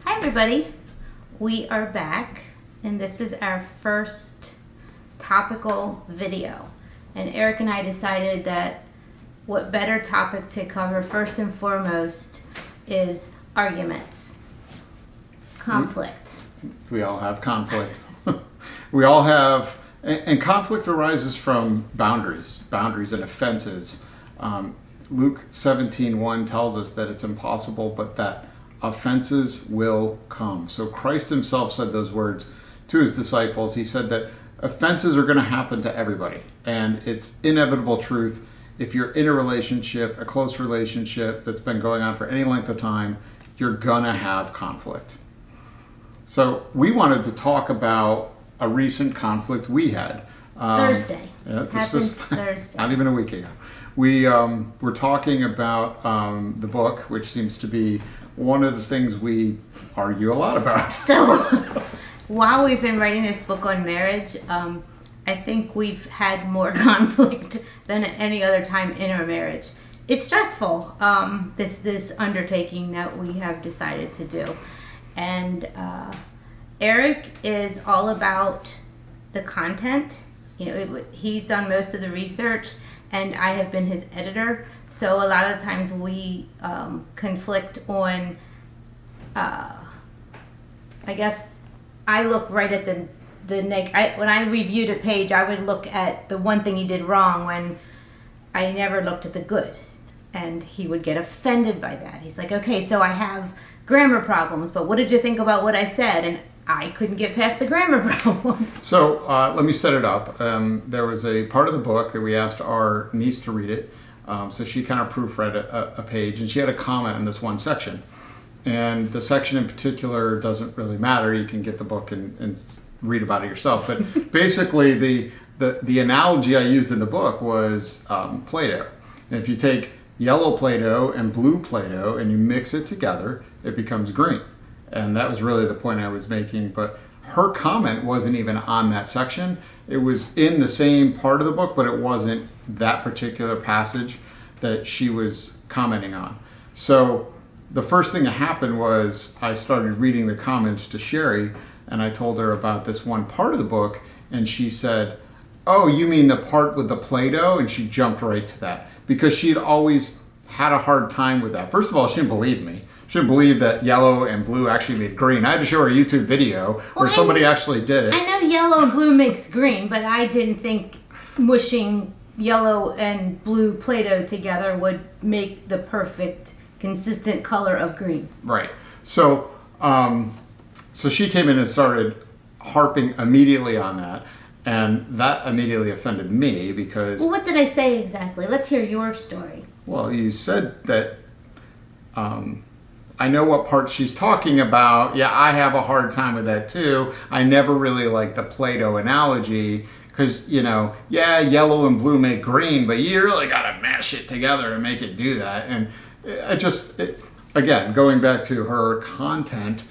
Hi everybody, we are back and this is our first topical video, and Eric and I decided that what better topic to cover first and foremost is arguments, conflict. We all have conflict. We all have, and conflict arises from boundaries and offenses. Luke 17:1 tells us that it's impossible, but that offenses will come. So Christ himself said those words to his disciples. He said that offenses are going to happen to everybody, and it's inevitable truth. If you're in a relationship, a close relationship that's been going on for any length of time, you're gonna have conflict. So we wanted to talk about a recent conflict we had. Thursday. Yeah, Thursday. Not even a week ago. We were talking about the book, which seems to be one of the things we argue a lot about. So while we've been writing this book on marriage, I think we've had more conflict than at any other time in our marriage. It's stressful, this undertaking that we have decided to do. And Eric is all about the content. You know, he's done most of the research, and I have been his editor. So a lot of the times we conflict on, I guess I look right at when I reviewed a page, I would look at the one thing he did wrong when I never looked at the good. And he would get offended by that. He's like, okay, so I have grammar problems, but what did you think about what I said? And I couldn't get past the grammar problems. So let me set it up. There was a part of the book that we asked our niece to read it. So she kind of proofread a page, and she had a comment in this one section. And the section in particular doesn't really matter. You can get the book and read about it yourself. But basically, the analogy I used in the book was Play-Doh. And if you take yellow Play-Doh and blue Play-Doh and you mix it together, it becomes green. And that was really the point I was making. But her comment wasn't even on that section. It was in the same part of the book, but it wasn't that particular passage that she was commenting on. So the first thing that happened was I started reading the comments to Cheri, and I told her about this one part of the book, and she said, "Oh, you mean the part with the Play-Doh?" And she jumped right to that because she'd always had a hard time with that. First of all, she didn't believe me. She didn't believe that yellow and blue actually made green. I had to show her a YouTube video where somebody actually did it. I know yellow and blue makes green, but I didn't think mushing yellow and blue Play-Doh together would make the perfect, consistent color of green. Right. So, so she came in and started harping immediately on that, and that immediately offended me because... Well, what did I say exactly? Let's hear your story. Well, you said that... I know what part she's talking about. Yeah, I have a hard time with that too. I never really liked the Play-Doh analogy because, you know, yeah, yellow and blue make green, but you really got to mash it together and make it do that. And again, going back to her content,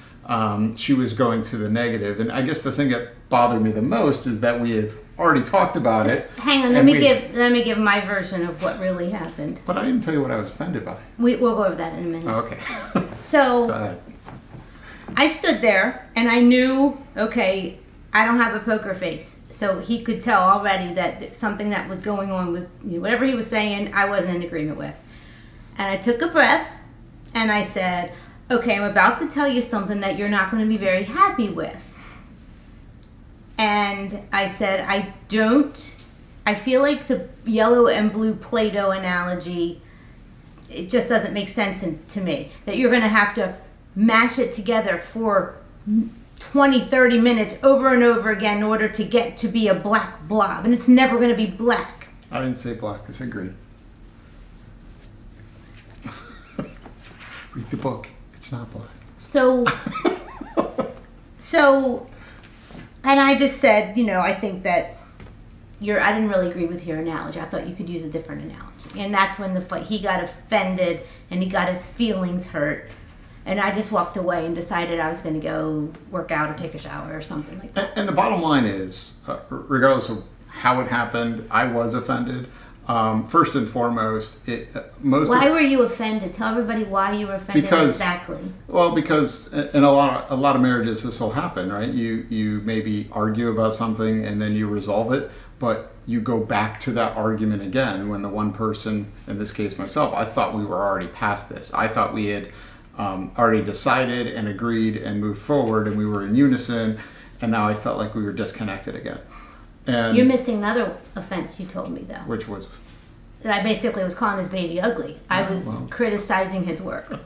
she was going to the negative. And I guess the thing that bothered me the most is that we have already talked about it. Hang on, let me give my version of what really happened. But I didn't tell you what I was offended by. We'll go over that in a minute. Okay. So Go ahead. I stood there and I knew, okay, I don't have a poker face. So he could tell already that something that was going on was, you know, whatever he was saying, I wasn't in agreement with. And I took a breath and I said, okay, I'm about to tell you something that you're not going to be very happy with. And I said, I feel like the yellow and blue Play-Doh analogy, it just doesn't make sense to me. That you're going to have to mash it together for 20, 30 minutes over and over again in order to get to be a black blob. And it's never going to be black. I didn't say black, I said green. Read the book. It's not black. So, and I just said, you know, I think that I didn't really agree with your analogy. I thought you could use a different analogy. And that's when he got offended and he got his feelings hurt. And I just walked away and decided I was going to go work out or take a shower or something like that. And the bottom line is, regardless of how it happened, I was offended. First and foremost, Why were you offended? Tell everybody why you were offended exactly. Well, because in a lot of marriages this will happen, right? You maybe argue about something and then you resolve it, but you go back to that argument again when the one person, in this case myself, I thought we were already past this. I thought we had already decided and agreed and moved forward and we were in unison, and now I felt like we were disconnected again. And you're missing another offense you told me, though. Which was? That I basically was calling his baby ugly. I was criticizing his work.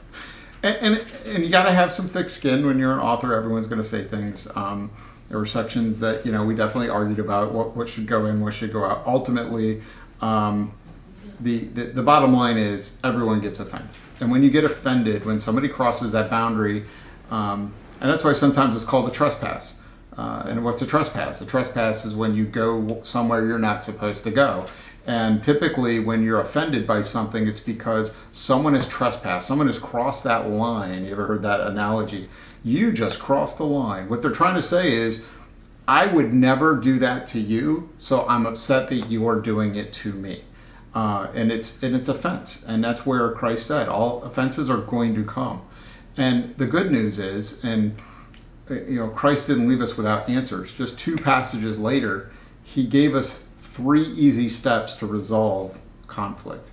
And you got to have some thick skin when you're an author. Everyone's going to say things. There were sections that we definitely argued about what should go in, what should go out. Ultimately, the bottom line is everyone gets offended. And when you get offended, when somebody crosses that boundary, and that's why sometimes it's called a trespass. And what's a trespass? A trespass is when you go somewhere you're not supposed to go. And typically when you're offended by something, it's because someone has trespassed. Someone has crossed that line. You ever heard that analogy? You just crossed the line. What they're trying to say is, I would never do that to you, so I'm upset that you are doing it to me. And it's offense. And that's where Christ said, all offenses are going to come. And the good news is, and Christ didn't leave us without answers. Just 2 passages later, he gave us 3 easy steps to resolve conflict.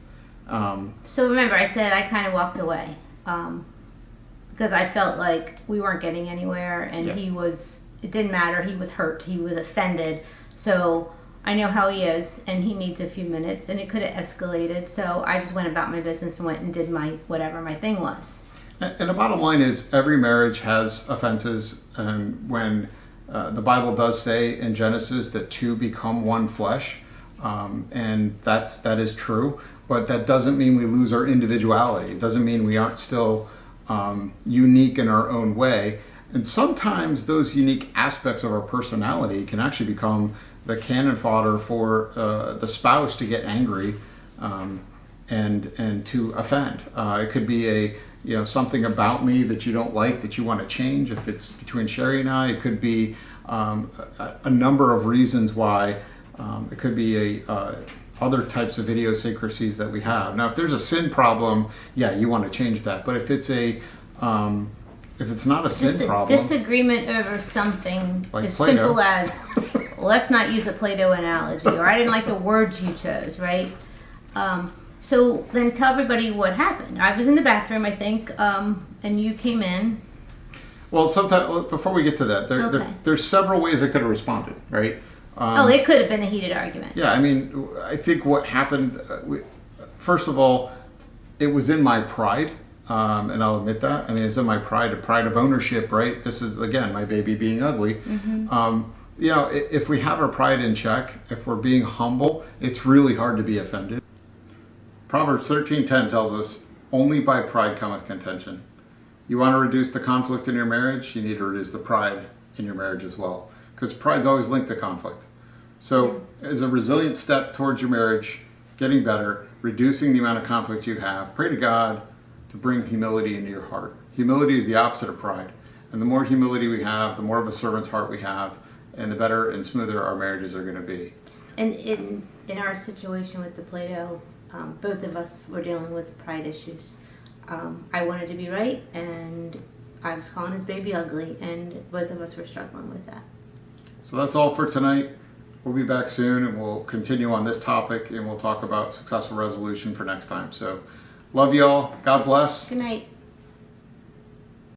So remember, I said I kind of walked away because I felt like we weren't getting anywhere, and it didn't matter. He was hurt. He was offended. So I know how he is, and he needs a few minutes, and it could have escalated. So I just went about my business and went and did whatever my thing was. And the bottom line is every marriage has offenses, and when the Bible does say in Genesis that 2 become one flesh, and that is true, but that doesn't mean we lose our individuality. It doesn't mean we aren't still unique in our own way. And sometimes those unique aspects of our personality can actually become the cannon fodder for the spouse to get angry and to offend. It could be something about me that you don't like, that you want to change. If it's between Cheri and I, it could be a number of reasons why. It could be other types of idiosyncrasies that we have. Now, if there's a sin problem, you want to change that. But if it's if it's not a sin problem, disagreement over something like as Play-Doh. Simple as, let's not use a Play-Doh analogy, or I didn't like the words you chose, right? So then tell everybody what happened. I was in the bathroom, I think, and you came in. Well, sometimes before we get to that, there's several ways I could have responded, right? It could have been a heated argument. Yeah, I mean, I think what happened, first of all, it was in my pride, and I'll admit that. I mean, it's in my pride, a pride of ownership, right? This is, again, my baby being ugly. Mm-hmm. If we have our pride in check, if we're being humble, it's really hard to be offended. Proverbs 13:10 tells us, only by pride cometh contention. You want to reduce the conflict in your marriage, you need to reduce the pride in your marriage as well. Because pride's always linked to conflict. So as a resilient step towards your marriage, getting better, reducing the amount of conflict you have, pray to God to bring humility into your heart. Humility is the opposite of pride. And the more humility we have, the more of a servant's heart we have, and the better and smoother our marriages are going to be. And in our situation with the Play-Doh, both of us were dealing with pride issues. I wanted to be right, and I was calling his baby ugly, and both of us were struggling with that. So that's all for tonight. We'll be back soon, and we'll continue on this topic, and we'll talk about successful resolution for next time. So love y'all. God bless. Good night.